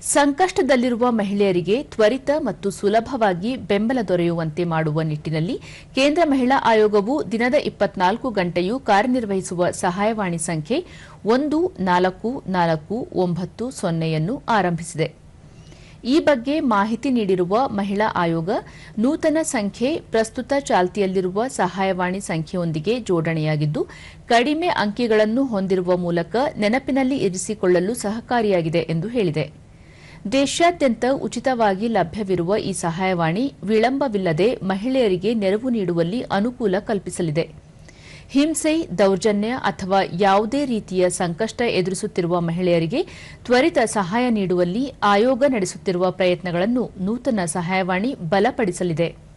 ಸಂಕಷ್ಟದಲ್ಲಿರುವ ಮಹಿಳೆಯರಿಗೆ ತ್ವರಿತ ಮತ್ತು ಸುಲಭವಾಗಿ ಬೆಂಬಲ ದೊರೆಯುವಂತೆ ಮಾಡುವ ನಿಟ್ಟಿನಲ್ಲಿ ಕೇಂದ್ರ ಮಹಿಳಾ ಆಯೋಗವು ದಿನದ 24 ಗಂಟೆಯೂ ಕಾರ್ಯನಿರ್ವಹಿಸುವ ಸಹಾಯವಾಣಿ ಸಂಖ್ಯೆ 1449 ಅನ್ನು ಆರಂಭಿಸಿದೆ. ಈ ಬಗ್ಗೆ ಮಾಹಿತಿ ನೀಡಿರುವ ಮಹಿಳಾ ಆಯೋಗ, ನೂತನ ಸಂಖ್ಯೆ ಪ್ರಸ್ತುತ ಚಾಲ್ತಿಯಲ್ಲಿರುವ ಸಹಾಯವಾಣಿ ಸಂಖ್ಯೆಯೊಂದಿಗೆ ಜೋಡಣೆಯಾಗಿದ್ದು, ಕಡಿಮೆ ಅಂಕಿಗಳನ್ನು ಹೊಂದಿರುವ ಮೂಲಕ ನೆನಪಿನಲ್ಲಿ ಇರಿಸಿಕೊಳ್ಳಲು ಸಹಕಾರಿಯಾಗಿದೆ ಎಂದು ಹೇಳಿದೆ. ದೇಶಾದ್ಯಂತ ಉಚಿತವಾಗಿ ಲಭ್ಯವಿರುವ ಈ ಸಹಾಯವಾಣಿ ವಿಳಂಬವಿಲ್ಲದೆ ಮಹಿಳೆಯರಿಗೆ ನೆರವು ನೀಡುವಲ್ಲಿ ಅನುಕೂಲ ಕಲ್ಪಿಸಲಿದೆ. ಹಿಂಸೆ, ದೌರ್ಜನ್ಯ ಅಥವಾ ಯಾವುದೇ ರೀತಿಯ ಸಂಕಷ್ಟ ಎದುರಿಸುತ್ತಿರುವ ಮಹಿಳೆಯರಿಗೆ ತ್ವರಿತ ಸಹಾಯ ನೀಡುವಲ್ಲಿ ಆಯೋಗ ನಡೆಸುತ್ತಿರುವ ಪ್ರಯತ್ನಗಳನ್ನು ನೂತನ ಸಹಾಯವಾಣಿ ಬಲಪಡಿಸಲಿದೆ.